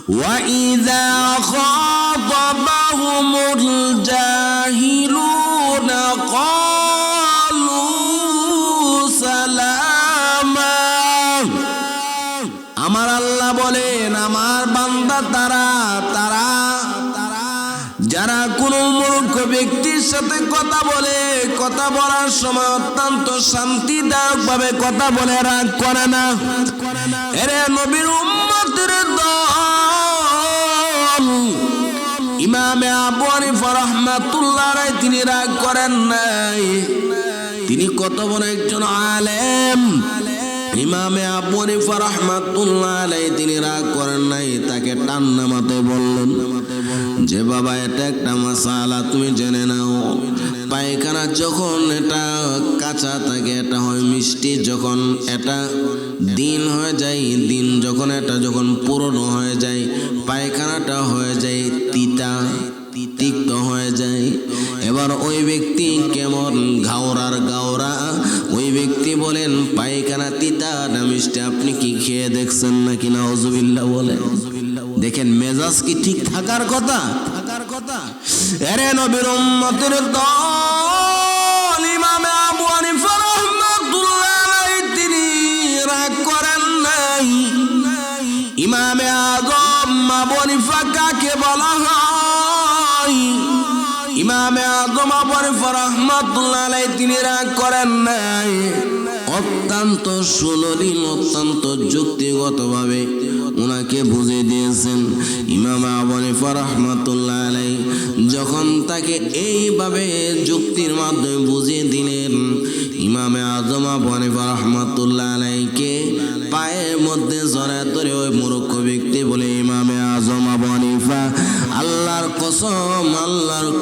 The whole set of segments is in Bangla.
وإذا خاطبهم الجاهلون قالوا سلاما আমার আল্লাহ বলেন আমার বান্দা তারা যারা কোনো মূর্খ ব্যক্তির সাথে কথা বলে, কথা বলার সময় অত্যন্ত শান্তিদায়ক ভাবে কথা বলে, রাগ করে না। এরে নবীর উম্মতের দল, ইমামে আবু হানিফা রাহমাতুল্লাহ আলাইহি তিনি রাগ করেন নাই। তিনি কত বড় একজন আলেম, ইমামে আবু হানিফা রাহমাতুল্লাহ আলাইহি তিনি রাগ করেন নাই। তাকে টান্না মাথায় বললেন যে বাবা এটা একটা মাসালা তুমি জেনে নাও, পায়খানা যখন এটা কাঁচা থাকে এটা হয় মিষ্টি, যখন এটা দিন হয়ে যায়, দিন যখন এটা যখন পুরনো হয়ে যায় পায়খানাটা হয়ে যায় তিক্ত হয়ে যায়। এবার ওই ব্যক্তি কেমন গাওরা, ওই ব্যক্তি বলেন পায়খানা তিতা না মিষ্টি, আপনি কি খেয়ে দেখছেন নাকি? নাউজুবিল্লাহ বলে। দেখেন মেজাজ কি ঠিক থাকার কথা। এরে নবীর উম্মতের দল, ইমামে আবু হানিফা রাহমাতুল্লাহ আলাইহি তিনি রাগ করেন নাই। ইমামে আযম আবু হানিফা কাকে বলা হয়? ইমামে আযম আবু হানিফা রাহমাতুল্লাহ আলাইহি তিনি রাগ করেন নাই। অত্যন্ত সুললিত, অত্যন্ত যুক্তিগতভাবে ওনাকে বুঝিয়ে দিয়েছেন। ইমাম আবু হানিফা রাহমাতুল্লাহ আলাইহি যখন তাকে এইভাবে যুক্তির মাধ্যমে বুঝিয়ে দিলেন, ইমামে আযম আবু হানিফা রাহমাতুল্লাহ আলাইহিকে পায়ের মধ্যে জড়ায় ধরে ওই মূর্খ ব্যক্তি বলে, ইমামে আযম আবু হানিফা আল্লাহর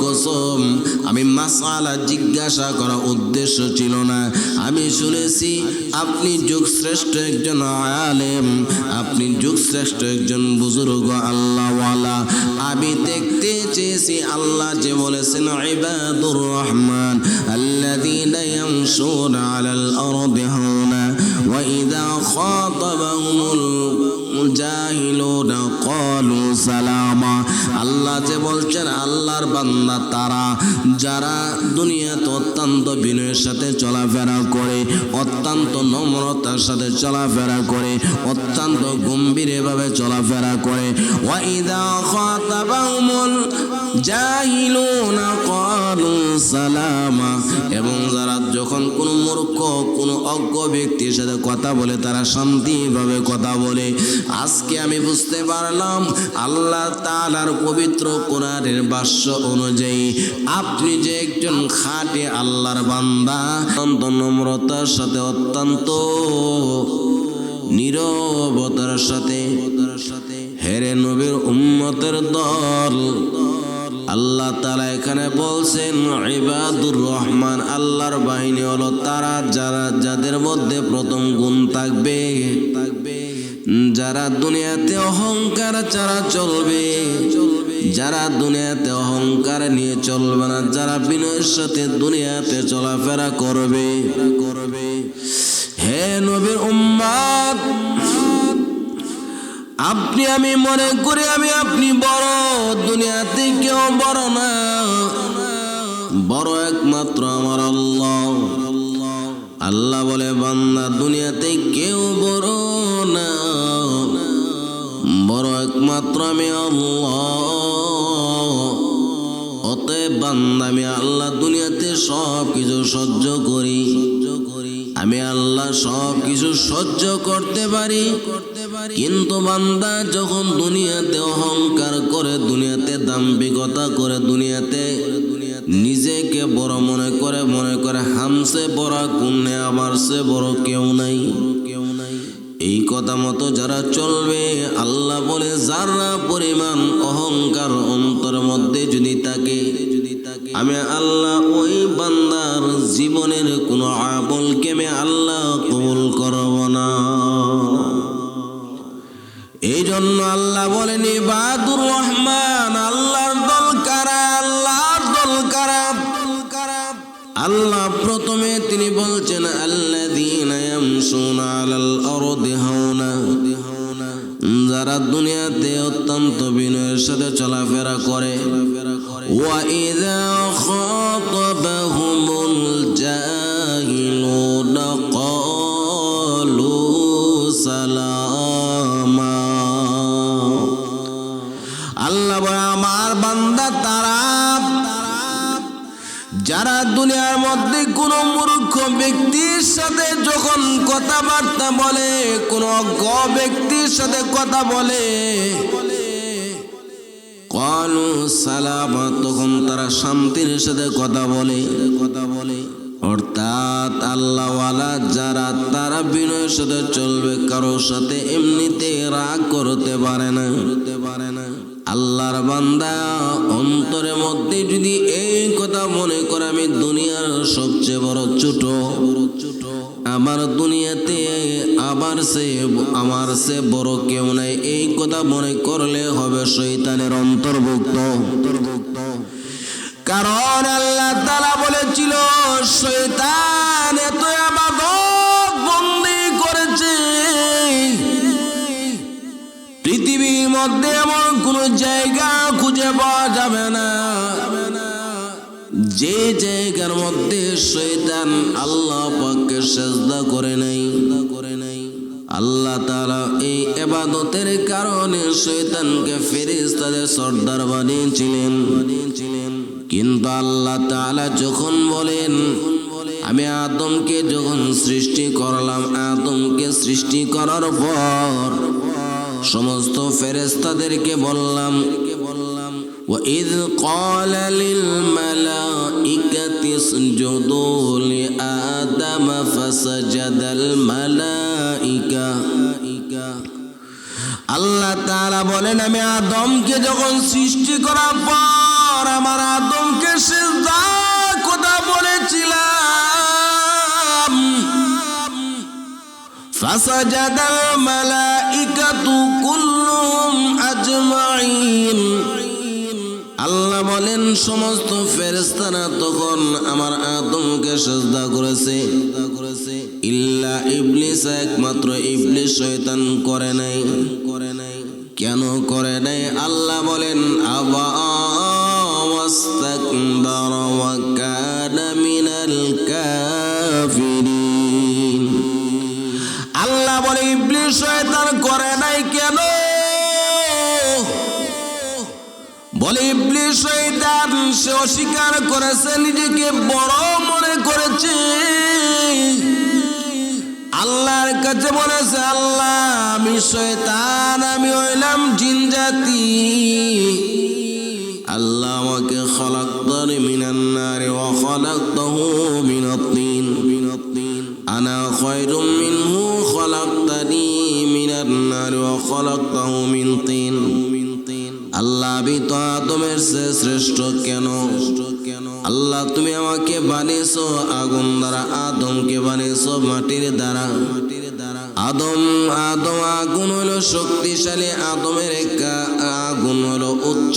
কসম আমি মাসালা জিজ্ঞাসা করা উদ্দেশ্য ছিল না। আমি শুনেছি আপনি যুগশ্রেষ্ঠ একজন আলেম, আপনি যুগশ্রেষ্ঠ একজন বুজুর্গ আল্লাহওয়ালা। আমি দেখতে চেয়েছি আল্লাহ যে বলেছেন ইবাদুর রহমান আল্লাযীনা ইয়ামশুনা আলাল আরদি হাওনা ওয়া ইযা খাতাবাহুমুল জাহিলুনা ক্বালু সালামা। আল্লাহ যে বলছেন আল্লাহর বান্দা তারা যারা দুনিয়াতে অত্যন্ত বিনয়ের সাথে চলাফেরা করে, অত্যন্ত নম্রতার সাথে চলাফেরা করে, অত্যন্ত গম্ভীরভাবে চলাফেরা করে। ওয়া ইযা খাতাবাহুমুল জাহিলুনা ক্বালু সালামা। এবং যারা যখন কোনো মূর্খ কোনো অজ্ঞ ব্যক্তির সাথে কথা বলে তারা শান্তিভাবে কথা বলে। আজকে আমি বুঝতে পারলাম আল্লাহ তাআলার পবিত্র কোরআনের ভাষ্য অনুযায়ী আপনি যে একজন খাঁটি আল্লাহর বান্দা, অত্যন্ত নম্রতার সাথে, অত্যন্ত নীরবতার সাথে, হেরে নবীর উম্মতের দল, আল্লাহ তাআলা এখানে বলছেন ইবাদুর রহমান আল্লাহর বাহিনী হলো তারা যাদের মধ্যে প্রথম গুণ থাকবে, যারা দুনিয়াতে অহংকার ছাড়া চলবে, যারা দুনিয়াতে অহংকার নিয়ে চলবে না, যারা বিনয়ের সাথে দুনিয়াতে চলাফেরা করবে। হে নবীর উম্মত, আপনি আমি মনে করি আমি আপনি বড়, দুনিয়াতে কেউ বড় না, বড় একমাত্র আমার আল্লাহ। আল্লাহ বলে বান্দা দুনিয়াতে কেউ বড় না, বড় একমাত্র আমি আল্লাহ। অতএব বান্দা আমি আল্লাহ দুনিয়াতে সব কিছু সহ্য করি, আমি আল্লাহ সব কিছু সহ্য করতে পারি। কিন্তু বান্দা যখন দুনিয়াতে অহংকার করে, দুনিয়াতে দাম্ভিকতা করে, দুনিয়াতে নিজেকে বড় মনে করে হামসে বড় কুন্নে আমার সে বড় কেউ নাই, এই কথা মতো যারা চলবে, আল্লাহ বলে যারা পরিমাণ অহংকার অন্তরের মধ্যে যদি থাকে, আমি আল্লাহ ওই বান্দার জীবনের কোনো আমলকে আমি আল্লাহ কবুল করব না। এই জন্য আল্লাহ বলেন ইবাদুর রহমান আল্লাহর দল কারা, আল্লাহর দল কারা। আল্লাহ প্রথমে তিনি বলছেন আল্লাযীনা ইয়ামশুনা আলাল আরদি হাওনা, যারা দুনিয়াতে অত্যন্ত বিনয়ের সাথে চলাফেরা করে ওয়া ইযা খাতাবাহুমুল জাহিলুনা ক্বালু সালামা। আল্লাহ বলে আমার বান্দা তারা যারা দুনিয়ার মধ্যে কোনো মূর্খ ব্যক্তির সাথে যখন কথাবার্তা বলে, কোনো অজ্ঞ ব্যক্তির সাথে কথা বলে, ক্বালু সালামা, তখন তারা শান্তির সাথে কথা বলে। অর্থাৎ আল্লাহওয়ালা যারা তারা বিনয়ের সাথে চলবে, কারোর সাথে এমনিতে রাগ করতে পারে না। আল্লাহর বান্দা অন্তরের মধ্যে যদি এই কথা মনে করে আমি দুনিয়ার সবচেয়ে বড় ছোট, আমার দুনিয়াতে আমার সে বড় কেউ নাই, এই কথা মনে করলে হবে শয়তানের অন্তর্ভুক্ত। কারণ আল্লাহ তাআলা বলেছিল শয়তান এত ইবাদত বন্দি করেছে, পৃথিবীর মধ্যে এমন কোন জায়গা খুঁজে পাওয়া যাবে না যে জায়গার মধ্যে শয়তান আল্লাহ পাককে সিজদা করে নাই। আল্লাহ তাআলা এই ইবাদতের কারণে শয়তানকে ফেরেশতাদের সর্দার বানিয়েছিলেন। কিন্তু আল্লাহ তাআলা যখন বলেন আমি আদমকে যখন সৃষ্টি করলাম, আদমকে সৃষ্টি করার পর সমস্ত ফেরেশতাদেরকে বললাম وَإِذْ قَالَ لِلْمَلَائِكَةِ اسْجُدُوا لِآدَمَ فَسَجَدَ الْمَلَائِكَةُ। আল্লাহ তাআলা বলেন আমি আদমকে যখন সৃষ্টি করার পর আমার আদমকে সিজদা কথা বলেছিলাম, ফাসাজাদাল মালাইকাতু কুল্লুহুম আজমাইন। আল্লাহ বলেন সমস্ত ফেরেশতারা তখন আমার আদমকে সিজদা করেছে, ইল্লা ইবলিস, একমাত্র ইবলিস শয়তান করে নাই। কেন করে নাই? আল্লাহ বলেন আবা ওয়াস্তাকবারা ওয়া কানা মিনাল কাফিরিন। আল্লাহ বলে ইবলিস শয়তান করে নাই কেন? বলে ইবলিস শয়তান সে অস্বীকার করেছে, নিজেকে বড় মনে করেছে। আল্লাহর কাছে বলেছে আল্লাহ আমি শয়তান, আমি হইলাম জিন জাতি। আল্লাহ আমাকে খলাকতানি মিনান নারি ওয়া খলাকতাহু মিনাত তিন, আনা খায়রুম মিনহু খলাকতানি মিনান নারি ওয়া খলাকতাহু মিন তিন। আল্লাহ আমি তো আদমের চেয়ে শ্রেষ্ঠ কেন? আল্লাহ তুমি আমাকে বানিয়েছো আগুন দ্বারা, আদমকে বানিয়েছো মাটির দ্বারা। আদম আগুন হলো শক্তিশালী, আদমের আগুন হলো উচ্চ,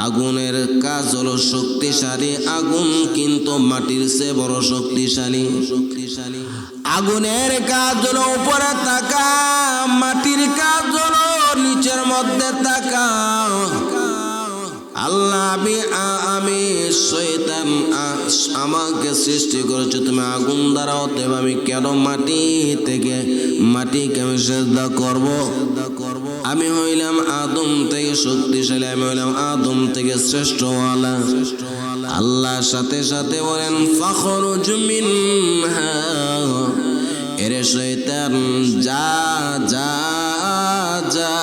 আগুনের কাজ হলো শক্তিশালী। আগুন কিন্তু মাটির চেয়ে বড় শক্তিশালী। আগুনের কাজ হলো উপরে থাকা, মাটির কাজ হলো নিচের মধ্যে থাকা। আল্লাহ আমি শয়তান, আমাকে সৃষ্টি করেছো তুমি আগুন দ্বারা, অতএব আমি কেন মাটিকে আমি সিজদা করব? আমি হইলাম আদম থেকে শক্তিশালী, আমি হইলাম আদম থেকে শ্রেষ্ঠওয়ালা। আল্লাহ সাথে সাথে বলেন ফাখরুজ মিনহা, এরে শয়তান যা যা যা,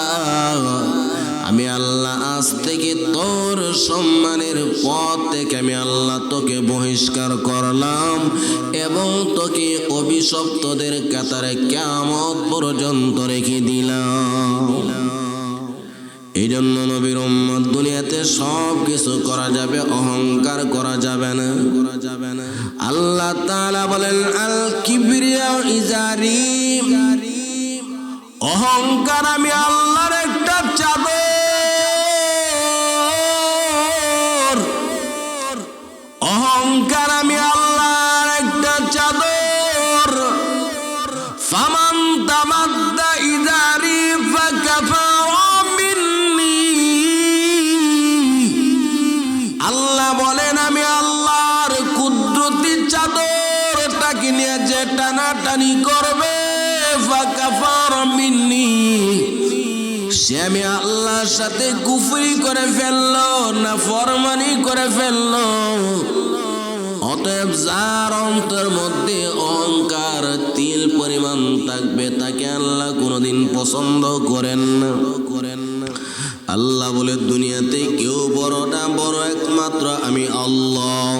আমি আল্লাহ আজ থেকে তোর সম্মানের পথ থেকে আমি আল্লাহ তোকে বহিষ্কার করলাম এবং তোকে অভিশপ্তদের কাতারে কিয়ামত পর্যন্ত রেখে দিলাম। এই জন্য নবীর উম্মত দুনিয়াতে সব কিছু করা যাবে, অহংকার করা যাবে না। আল্লাহ তাআলা বলেন আল কিবরিয়া ইজারি, অহংকার আমি আল্লাহর একটা চাদর, অহংকার আমি আল্লাহর একটা চাদর। ফামান তামাদ্দা ইজারি ফাকাফারা টানাটানি করবে ফাকাফার মিন্নি, সে আমি আল্লাহর সাথে কুফরি করে ফেললো, না ফরমানি করে ফেললো। অতএব যার অন্তর মধ্যে অহংকার তিল পরিমাণ থাকবে তাকে আল্লাহ কোনোদিন পছন্দ করেন না। আল্লাহ বলে দুনিয়াতে কেউ বড় না, বড় একমাত্র আমি আল্লাহ।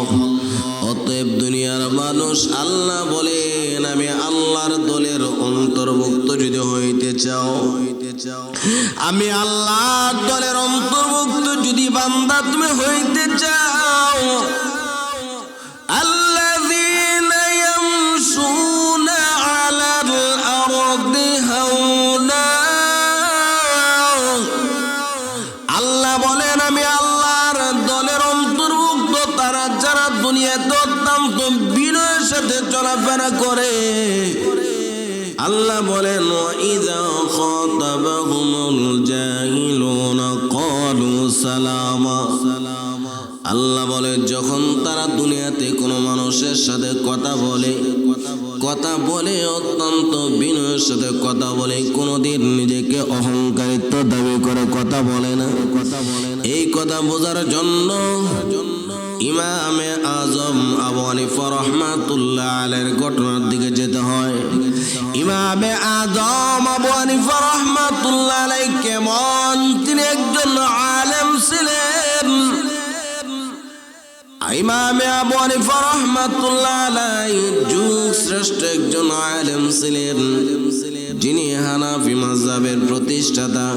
অতএব দুনিয়ার মানুষ আল্লাহ বলেন আমি আল্লাহর দলের অন্তর্ভুক্ত যদি হইতে চাও, আমি আল্লাহর দলের অন্তর্ভুক্ত যদি বান্দা তুমি হইতে চাও, আল্লাযীনা ইয়ামশুনা আলাল আরদি হাওনা, আল্লাহ বলেন আমি আল্লাহর দলের অন্তর্ভুক্ত তারা যারা দুনিয়াতে অত্যন্ত বিনয়ের সাথে চলাফেরা করে। আল্লাহ বলেন ওয়াইযা খাতাবাহুমুল জাহিলুনা ক্বালু সালামা, আল্লাহ বলে যখন তারা দুনিয়াতে কোনো মানুষের সাথে কথা বলে অত্যন্ত বিনয়ের সাথে কথা বলে, কোনোদিন নিজেকে অহংকারিত্ব দাবি করে কথা বলে না। এই কথা বোঝার জন্য ইমামে আজম আবু হানিফা রাহমাতুল্লাহ আলাইহির ঘটনার দিকে যেতে হয়। ইমামে আজম আবু হানিফা রাহমাতুল্লাহ আলাইহি কেমন, তিনি একজন আলেম ছিলেন। ইমামে আবু হানিফা রাহমাতুল্লাহ আলাইহি যুগ শ্রেষ্ঠ একজন আলেম ছিলেন, যিনি হানাফি মাযহাবের প্রতিষ্ঠাতা।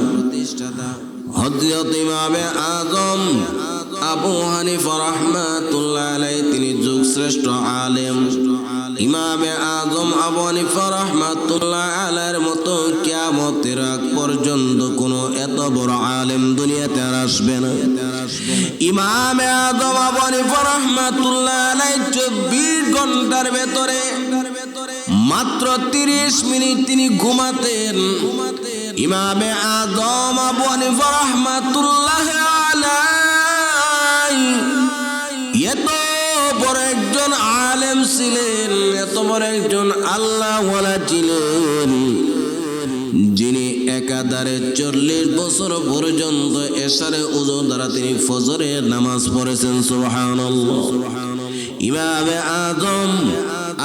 হযরত ইমামে আজম আবু হানিফা রাহমাতুল্লাহ আলাইহি তিনি যুগ শ্রেষ্ঠ আলেম। ইমামে আজম আবু হানিফা রাহমাতুল্লাহ আলাইহির মতো কিয়ামতের আগ পর্যন্ত কোনো এত বড় আলেম দুনিয়াতে আর আসবে না। ইমামে আজম আবু হানিফা রাহমাতুল্লাহ আলাইহি 24 ঘন্টার ভেতরে মাত্র 30 মিনিট তিনি ঘুমাতেন। ইমামে আজম আবু হানিফা রাহমাতুল্লাহ আলাইহি এত বড় একজন আলেম ছিলেন, এত বড় একজন আল্লাহওয়ালা ছিলেন, যিনি একাধারে 40 বছর পর্যন্ত এশারে ওযু দ্বারা তিনি ফজরের নামাজ পড়েছেন। সুবহানাল্লাহ। ইমামে আজম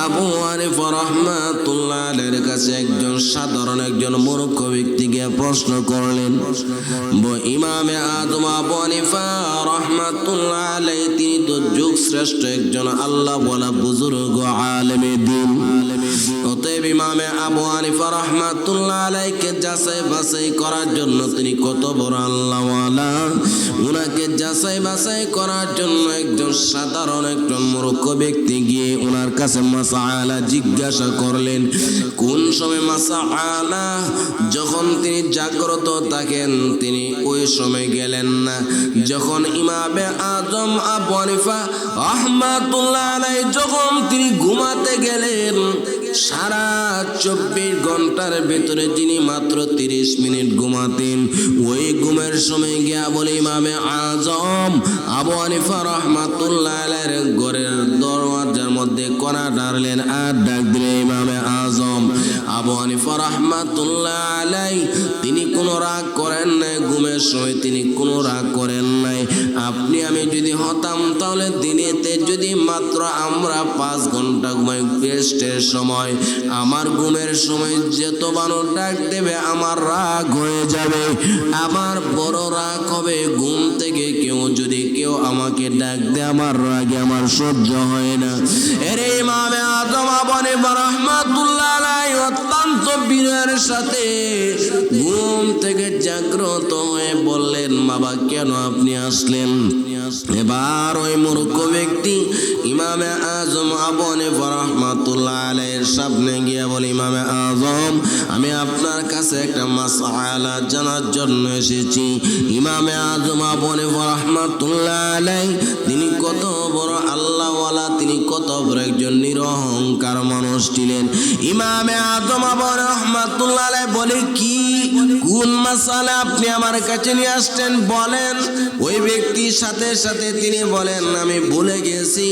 আবু হানিফা রাহমাতুল্লাহ আলাইহির কাছে একজন সাধারণ একজন মূর্খ ব্যক্তি গিয়ে প্রশ্ন করলেন। ইমামে আজম আবু হানিফা রাহমাতুল্লাহ আলাইহি তিনি তো যুগ শ্রেষ্ঠ একজন আল্লাহ বলা বুজুর্গ আলেমে দ্বীন। অতএব ইমামে আবু হানিফা রাহমাতুল্লাহ আলাইহিকে যাচাই বাছাই করার জন্য তিনি কত বড় আল্লাহওয়ালা, উনাকে যাচাই বাছাই করার জন্য একজন সাধারণ একজন মূর্খ ব্যক্তি গিয়ে ওনার কাছে মাসআলা জিজ্ঞাসা করলেন। কোন সময় মাসআলা? যখন তিনি জাগ্রত থাকেন তিনি ওই সময় গেলেন না। যখন ইমামে আজম আবু হানিফা রাহমাতুল্লাহ আলাইহি যখন তিনি ঘুমাতে গেলেন, সারা 24 ঘন্টার ভেতরে যিনি মাত্র 30 মিনিট ঘুমাতেন, ওই ঘুমের সময় গিয়া বলে ইমামে আজম আবু হানিফা রাহমাতুল্লাহ আলাইহির ঘরের দরওয়াজার মধ্যে কড়া নাড়লেন আর ডাক দিলেন ইমামে আজম আবু হানিফা রাহমাতুল্লাহ আলাইহি তিনি কোনো রাগ করেন নাই, ঘুমের সময় তিনি কোনো রাগ করেন নাই। আপনি আমি যদি হতাম তাহলে দিনেতে যদি মাত্র আমরা 5 ঘন্টা ঘুমাই, রেস্টের সময় আমার ঘুমের সময় যত মানুষ ডাক দেবে আমার রাগ হয়ে যাবে, আমার বড় রাগ হবে। ঘুম থেকে কেউ আমাকে ডাক দেয় আমার রাগে আমার সহ্য হয় না। এর ইমামে আজম আবু হানিফা রাহমাতুল্লাহ আলাইহি অত্যন্ত বিনয়ের সাথে ঘুম থেকে জাগ্রত হয়ে বললেন, বাবা কেন আপনি আসলেন? এবার ওই মূর্খ ব্যক্তি ইমামে আজম আবু হানিফা রাহমাতুল্লাহ আলাইহির সামনে গিয়ে বলে, ইমামে আজম আমি আপনার কাছে একটা মাসআলা জানার জন্য এসেছি। ইমামে আজম আবু হানিফা রাহমাতুল্লাহ আলাইহি তিনি কত বড় আল্লাহওয়ালা, তিনি কত বড় একজন নিরহংকার মানুষ ছিলেন। ইমামে আজম আবু হানিফা রাহমাতুল্লাহ আলাইহি বলে, কি কোন মাসআলা আপনি আমার কাছে নিয়ে আসছেন বলেন। ওই ব্যক্তির সাথে সাথে তিনি বলেন আমি ভুলে গেছি।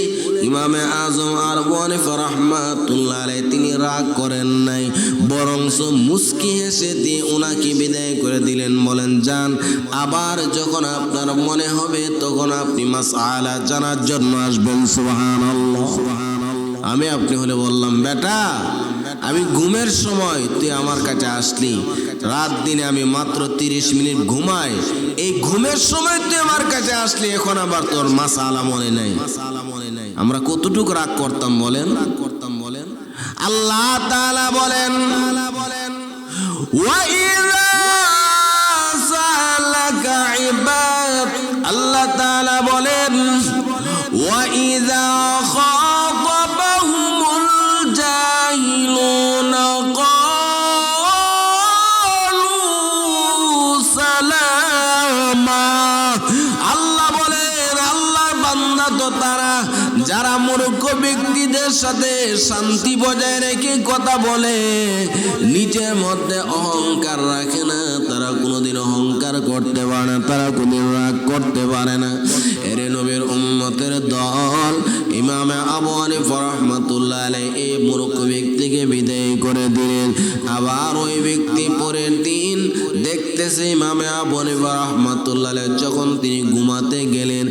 ইমামে আজম আবু হানিফা রাহমাতুল্লাহ আলাইহি তিনি রাগ করেন নাই, বরংস মুস্কি হেসে দিয়ে ওনাকে বিদায় করে দিলেন। বলেন যান, আবার যখন আপনার মনে হবে তখন আপনি মাসআলা জানার জন্য আসবেন। সুবহানাল্লাহ। আমি আপনি হলে বললাম, বেটা আমি ঘুমের সময় তুই আমার কাছে আসলি, রাত দিনে আমি মাত্র 30 মিনিট ঘুমাই, এই ঘুমের সময় তুই আমার কাছে আসলি, এখন আবার তোর মাসআলা মনে নাই। আমরা কতটুকু রাগ করতাম বলেন? আল্লাহ তাআলা বলেন, ওয়া ইযা সালাকা ইবাদ, আল্লাহ তাআলা বলেন ওয়া ইযা খাতাবাহুমুল জাহিলুনা ক্বালু সালামা। আল্লাহ বলেন আল্লাহর বান্দা তো তারা যারা মূর্খ ব্যক্তিদের সাথে শান্তি বজায় রেখে কথা বলে, নিজের মধ্যে অহংকার রাখে না, তারা কোনোদিন অহংকার করতে পারে না, তারা কোনোদিন রাগ করতে পারে না। এর নবীর উম্মতের দল ইমামে আবু হানিফা রাহমাতুল্লাহ আলাইহি এই মূর্খ ব্যক্তিকে বিদায় করে দিলেন। আবার ওই ব্যক্তি পরের দিন দেখতেছে ইমামে আবু হানিফা রাহমাতুল্লাহ আলাইহি যখন তিনি ঘুমাতে গেলেন,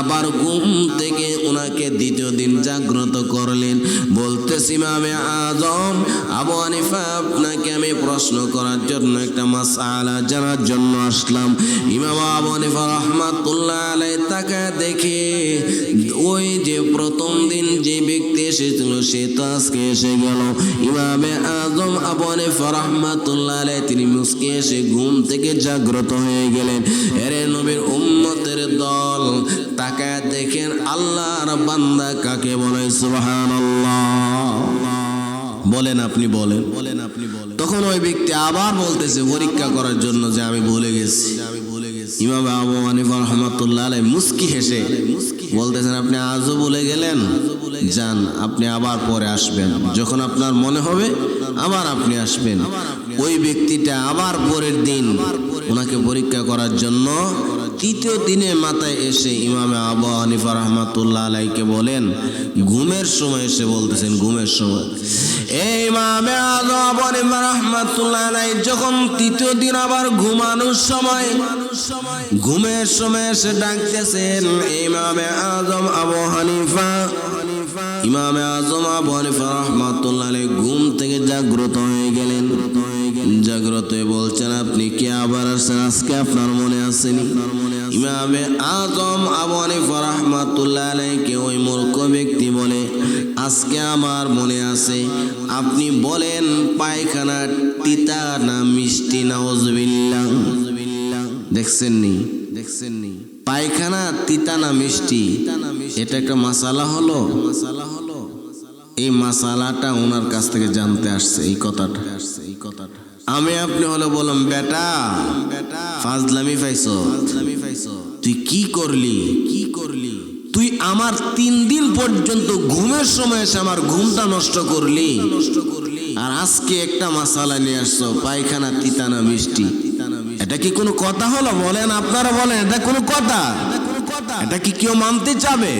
আবার ঘুম থেকে ওনাকে দ্বিতীয় দিন জাগ্রত করলেন। বলতেছে ইমামে আজম আবু হানিফা, আপনাকে আমি প্রশ্ন করার জন্য একটা মাসআলা জানার জন্য আসলাম। ইমাম আবু হানিফা রাহমাতুল্লাহ আলাইহি তাকায় দেখে ওই যে প্রথম দিন যে ব্যক্তি এসেছিল সে তো আজকে এসে গেল। ইমামে আজম আবু হানিফা রাহমাতুল্লাহ আলাইহি তিনি মুস্কি এসে ঘুম থেকে জাগ্রত হয়ে গেলেন। এর নবীর উম্মতের দল তাকায় দেখেন আল্লাহর বান্দা কাকে বলে? সুবহানাল্লাহ। বলেন আপনি বলেন। তখন ওই ব্যক্তি আবার বলতেছে পরীক্ষা করার জন্য যে আমি ভুলে গেছি। ইমাম আবু হানিফা রাহমাতুল্লাহ আলাইহি মুস্কি হেসে বলতেছেন, আপনি আজও ভুলে গেলেন, যান আপনি আবার পরে আসবেন, যখন আপনার মনে হবে আবার আপনি আসবেন। ওই ব্যক্তিটা আবার পরের দিন ওনাকে পরীক্ষা করার জন্য তৃতীয় দিনে মাথায় এসে ইমামে আবু হানিফা রাহমাতুল্লাহ আলাইহিকে বলেন, ঘুমের সময় এসে বলতেছেন, ঘুমের সময় এই ইমামে আজম আবু হানিফা রাহমাতুল্লাহ আলাইহি যখন তৃতীয় দিন আবার ঘুমানোর সময় ঘুমের সময় এসে ডাকতেছেন ইমামে আজম আবু হানিফা। ইমামে আজম আবু হানিফা রাহমাতুল্লাহ আলাইহি ঘুম থেকে জাগ্রত হয়ে গেলেন। জাগ্রত হয়ে বলছেন, আপনি কি আবার আসছেন? আজকে আপনার মনে আসেনি? ইমামে আজম আবু হানিফা রাহমাতুল্লাহ আলাইহিকে ওই মূর্খ ব্যক্তি বলে, আজকে আমার মনে আছে। আপনি বলেন পায়খানা তিতা না মিষ্টি? নাউজুবিল্লাহ। দেখছেন নি পায়খানা তিতা না মিষ্টি? এটা একটা মাসালা হলো। এই মাসালাটা ওনার কাছ থেকে জানতে আসছে এই কথাটা। আমি আপনি হলো বললাম, বেটা ফাজলামি পাইছো, তুই কি করলি? তুই আমার 3 দিন পর্যন্ত ঘুমের সময় এসে আমার ঘুমটা নষ্ট করলি, আর আজকে একটা মাসালা নিয়ে আসছো পায়খানা তিতা না মিষ্টি? এটা কি কোনো কথা হলো? বলেন, আপনারা বলেন, এটা কোনো কথা? এটা কি কেউ মানতে চাবে?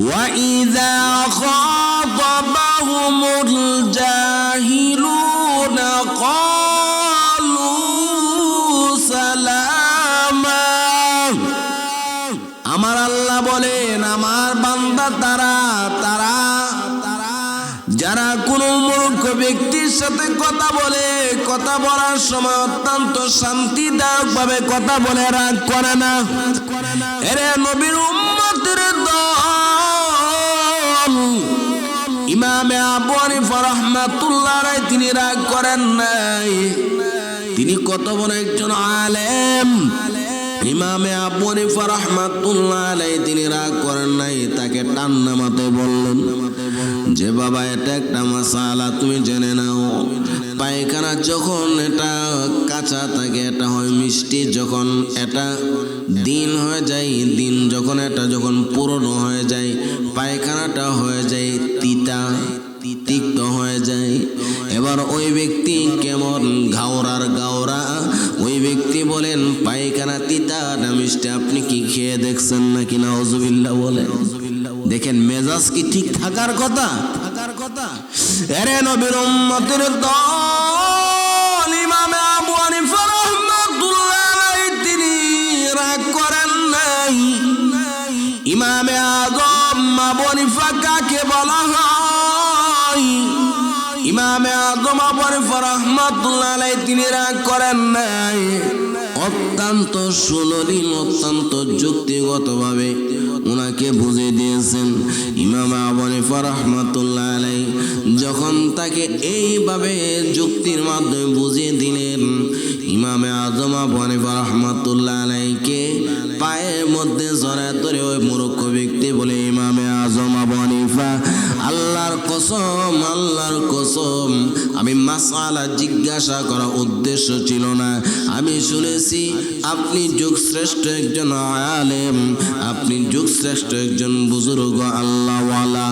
وَإِذَا خَاطَبَهُمُ الْجَاهِلُونَ قَالُوا سَلَامًا। আমার আল্লাহ বলেন, আমার বান্দা তারা যারা কোনো মূর্খ ব্যক্তির সাথে কথা বলে, কথা বলার সময় অত্যন্ত শান্তিদায়ক ভাবে কথা বলে, রাগ করে না। এরে নবীর উম্মতের দল ইমামে আবু হানিফা রাহমাতুল্লাহ আলাইহি তিনি রাগ করেন নাই। তিনি কত বড় একজন আলেম। ইমামে আবু হানিফা রাহমাতুল্লাহ আলাইহি তিনি রাগ করেন নাই, তাকে টান্না মাথায় বললেন যে বাবা, এটা একটা মাসালা তুমি জেনে নাও। পায়খানা যখন এটা কাঁচা থাকে এটা হয় মিষ্টি, যখন এটা দিন হয়ে যায়, দিন যখন এটা যখন পুরনো হয়ে যায় পায়খানাটা হয়ে যায় তিক্ত হয়ে যায়। এবার ওই ব্যক্তি কেমন গাওরা, ওই ব্যক্তি বলেন পায়খানা তিতা না দেখেন মেজাজ কি ঠিক থাকার কথা? এরে নবীর উম্মতের দল ইমামে আবু হানিফা রাহমাতুল্লাহ আলাইহি তিনি রাগ করেন নাই। ইমামে আযম আবু হানিফা কাকে বলা হয়? ইমামে আযম আবু হানিফা রাহমাতুল্লাহ আলাইহি তিনি রাগ করেন নাই। অত্যন্ত সুললিত, অত্যন্ত যুক্তিগতভাবে ওনাকে বুঝিয়ে দিয়েছেন। ইমাম আবু হানিফা রাহমাতুল্লাহ আলাইহি যখন তাকে এইভাবে যুক্তির মাধ্যমে বুঝিয়ে দিলেন, ইমামে আযম আবু হানিফা রাহমাতুল্লাহ আলাইহিকে পায়ের মধ্যে জড়ায় ধরে ওই মূর্খ ব্যক্তি বলে, ইমামে আযম আবু হানিফা, আল্লাহর কসম আমি মাসআলা জিজ্ঞাসা করা উদ্দেশ্য ছিল না। আমি শুনেছি আপনি যুগশ্রেষ্ঠ একজন আলেম, আপনি যুগশ্রেষ্ঠ একজন বুজুর্গ আল্লাহওয়ালা।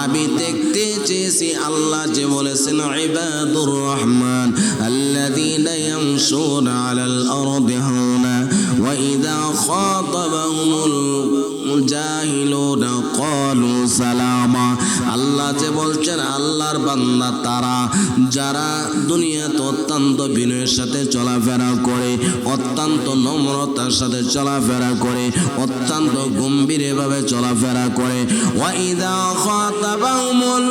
আমি দেখতে চেয়েছি আল্লাহ যে বলেছেন ইবাদুর রহমান আল্লাযীনা ইয়ামশুনা আলাল আরদি হাওনা ওয়া ইযা খাতাবাহুমুল জাহিলুনা ক্বালু সালামা। আল্লাহ যে বলছেন আল্লাহর বান্দা তারা যারা দুনিয়াতে অত্যন্ত বিনয়ের সাথে চলাফেরা করে, অত্যন্ত নম্রতার সাথে চলাফেরা করে, অত্যন্ত গম্ভীরভাবে চলাফেরা করে। ওয়া ইযা খাতাবাহুমুল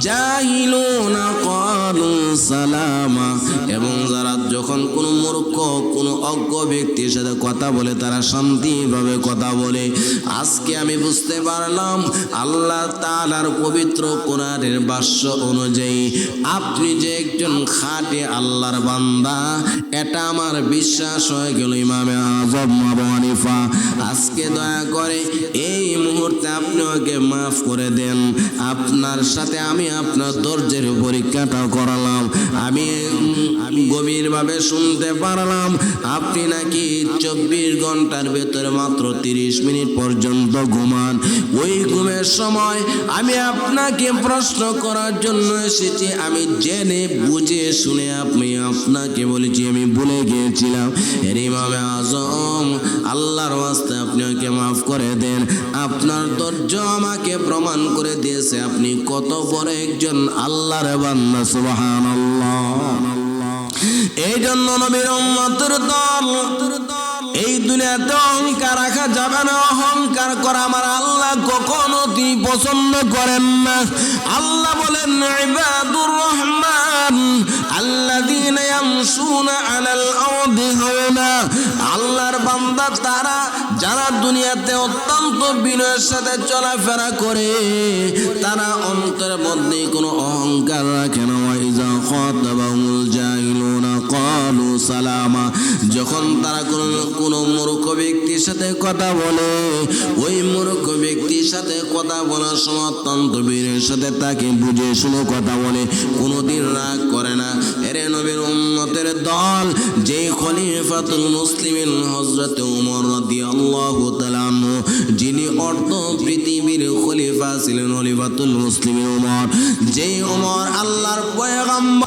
জাহিলুনা ক্বালু সালামা। এবং যারা যখন কোনো মূর্খ কোনো অজ্ঞ ব্যক্তির সাথে কথা বলে তারা শান্তিভাবে কথা বলে। আজকে আমি বুঝতে পারলাম আল্লাহ তাআলার পবিত্র কোরআনের ভাষ্য অনুযায়ী আপনি যে একজন খাঁটি আল্লাহর বান্দা, এটা আমার বিশ্বাস হয়ে গেল। ইমামে আযম আবু হানিফা, আজকে দয়া করে এই মুহূর্তে আপনি ওকে মাফ করে দেন। আপনার সাথে আমি আপনার ধৈর্যের পরীক্ষাটা করালাম। আমি গভীরভাবে শুনতে পারলাম আপনি নাকি 24 ঘন্টার ভেতরে মাত্র 30 মিনিট পর্যন্ত ঘুমান। ওই ঘুমের সময় আমি আপনাকে প্রশ্ন করার জন্য এসেছি। আমি জেনে বুঝে শুনে আপনাকে বলেছি আমি ভুলে গিয়েছিলাম। এর ইমামে আযম, আল্লাহর ওয়াস্তে আপনি ওকে মাফ করে দেন। আপনার ধৈর্য আমাকে প্রমাণ করে দিয়েছে আপনি কত বড় একজন আল্লাহর বান্দা। সুবহানাল্লাহ। এই জন্য নবীর উম্মতের দল, এই দুনিয়াতে অহংকার রাখা যাবে না। অহংকার করা আমার আল্লাহ কখনো তিনি পছন্দ করেন না। আল্লাহ বলেন ইবাদুর রহমান আল্লাযীনা ইয়ামশুনা আলাল আরদি হাওনা। আল্লাহর বান্দা তারা যারা দুনিয়াতে অত্যন্ত বিনয়ের সাথে চলাফেরা করে, তারা অন্তরের মধ্যে কোনো অহংকার রাখে না। ওয়া ইযা খাতাবাহুমুল জাহিলুনা ক্বালু সালামা। যখন তারা কোনো মূর্খ ব্যক্তির সাথে কথা বলে, ওই মূর্খ ব্যক্তির সাথে কথা বলার সময় অত্যন্ত বিনয়ের সাথে তাকে বুঝে শুনে কথা বলে, কোনোদিন রাগ করে না। এর নবীর উম্মতের দল, যে খলিফাতুল মুসলিমিন হযরত ওমর রাদিয়াল্লাহু তাআলা আনহু, যিনি অর্ধ পৃথিবীর খলিফা ছিলেন, খলিফাতুল মুসলিমিন ওমর, যে ওমর আল্লাহর পয়গম্বর